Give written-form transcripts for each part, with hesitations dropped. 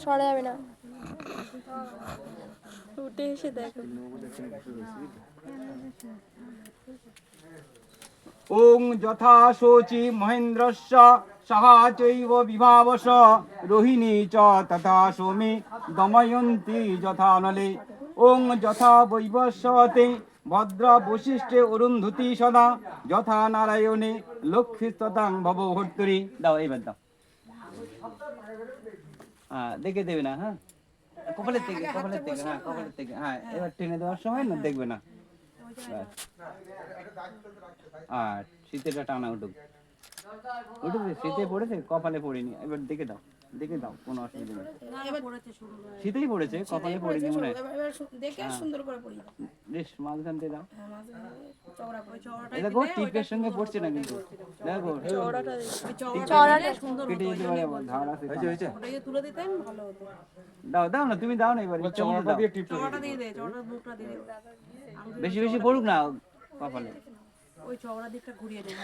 সরা যাবে না, উঠে এসে দেখো। ওং যথা শোচি মহেন্দ্রস্য সহা চৈব বিভাবস রোহিণী চ তথা সোমে দময়ন্তী যথা নলে। ওং যথা বৈবস্বতে ভদ্রা বৈশিষ্ট্যে অরুন্ধতি সদা যথা নারায়ণে লক্ষ্মীস্ততাং ভবভর্তুরি। দাও এইবার দাও। হ্যাঁ দেখে দেবে না, হ্যাঁ কপালের থেকে, কপালের থেকে, হ্যাঁ কপালের থেকে, হ্যাঁ এবার টেনে দেওয়ার সময় না দেখবে না। আর শীতেটা টানা উঠুক, উঠুক, শীতে পড়েছে, কপালে পড়েনি, এবার দেখে দাও, দেখে দাও, কোনো অসুবিধা নেই। শীতেই পড়েছে, কপালে পড়েনি মনে হয়। বেশ মাঝখান দিয়ে দাও, দেখো টিপের সঙ্গে পড়ছে না কিন্তু, দেখো কেটে যেতে পারে, ধার আছে। দাও দাও না, তুমি দাও না এবার, বেশি বেশি পড়ুক না কপালে। ওই চওড়া দিকটা ঘুরিয়ে দেন,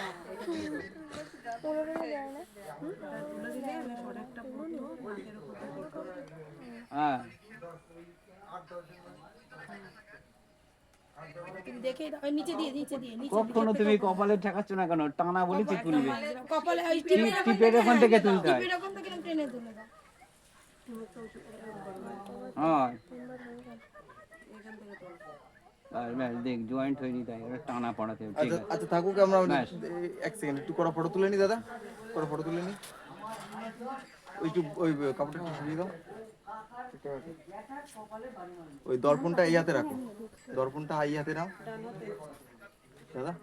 হ্যাঁ কখনো তুমি কপালে ঠেকাচ্ছ না কেন? টানা বলেছি তুলবে, টিপের ওখান থেকে তুলতে হয়। হ্যাঁ দেখ জয়েন্ট হয়নি, তাই টানা পড়াতে। আচ্ছা থাকুক, আমরা এক সেকেন্ড একটু করা ফটো তুলে নি দাদা, করা ফটো তুলে নি, ওই কাপড়টা একটু সরিয়ে দাও। ওই দর্পণটা এই হাতে রাখো, দর্পণটা এই হাতে নাও দাদা,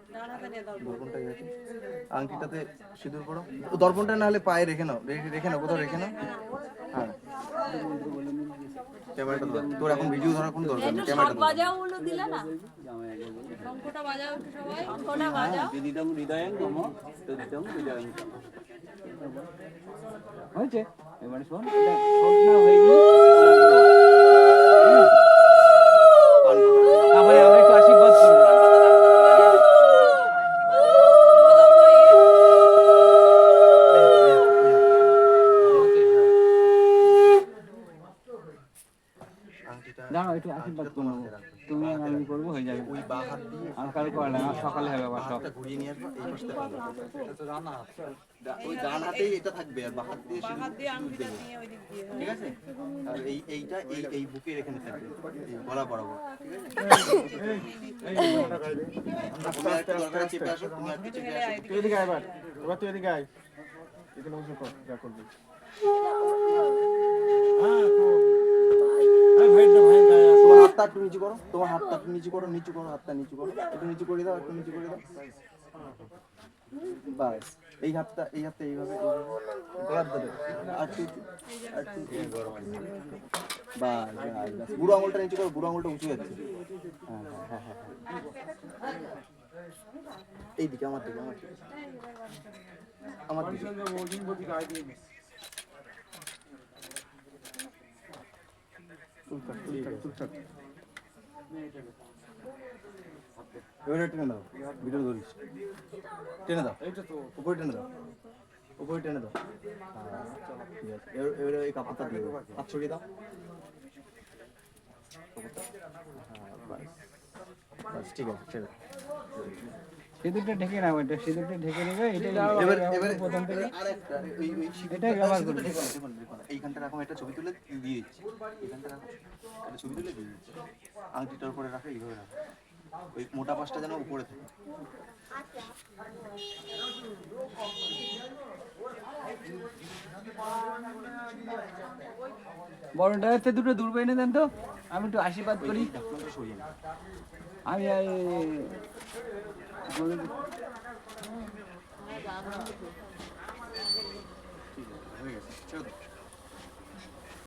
দর্পণটা এই হাতে, আংটিটাতে সিঁদুর পড়ো। দর্পণটা না হলে পায়ে রেখে নাও, রেখে নাও, কোথাও রেখে নাও। হ্যাঁ ক্যামেরাটা ধর, তোর এখন ভিডিও ধরার কোনো দরকার নেই, ক্যামেরাটা বাজাও হলো দিলা না, শঙ্খটা বাজাও একটু সবাই, শঙ্খটা বাজাও। দিদিদম হৃদয়ং নম তদিদম হৃদয়ং। হয়েছে এবারে শোন, এটা শোন না হয়ে গেলে তারপরে আমরা একটু আশীর্বাদ করব। দাঁড়াও একটু আশীর্বাদ করবো, তুমি আর আমি করবো, হয়ে যাবে। ওই বাঁ হাত দিয়ে আর কাল করে না, সকালে হবে আবার সব। ঘুরিয়ে নিয়ে আসবো, এই পাশে থাকবে, ওই ডান হাতেই এটা থাকবে, আর বাঁ হাত দিয়ে সিঁদুর দেবে, ঠিক আছে? আর এইটা এই বুকের এখানে থাকবে, গলা বরাবর, ঠিক আছে? তুমি একটা দরকার চেপে আসো, তুমি একটু চেপে আসো, তুই এদিকে আয়, এবার তুই এদিকে আয়, এখানে বসে কর, যা করবি। তোমার হাতটা একটু নিচু করো, তোমার হাতটা একটু নিচু করো, নিচু করো, হাতটা নিচু করো, একটু নিচু করে দাও, একটু নিচু করে দাও, বাস। এই হাতটা এইভাবে গলার ধরে, আর বাস, বুড়ো আঙুলটা নিচু করো, বুড়ো আঙুলটা উঁচু যাচ্ছে। হ্যাঁ হ্যাঁ হ্যাঁ হ্যাঁ, এইদিকে আমার দিকে, আমার দিকে, আমার দিকে। এবারে টেনে দাও, ভিডিও ধরিস, টেনে দাও, উপরে টেনে দাও, উপরে টেনে দাও। এবারে এই কাপড়টা দিয়ে দাও, হাত ছড়িয়ে দাও, বাস ঠিক আছে, ছেড়ে দাও। সিঁদুরটা ঢেকে নাও, এটা সিঁদুরটা ঢেকে নেবে, এটা এবারে প্রথম থেকে আরেকটা এটাই ব্যবহার করবে। এইখানটা রাখো, একটা ছবি তুলে দিয়ে দিচ্ছি, এইখানটা রাখো, একটা ছবি তুলে দিয়ে দিচ্ছি, আংটিটার উপরে রাখো, এইভাবে রাখো, ওই মোটা পাশটা যেন উপরে থাকে। বড়টা হচ্ছে দুটো দূর এনে দেন তো, আমি একটু আশীর্বাদ করি। আমি হয়ে গেছে,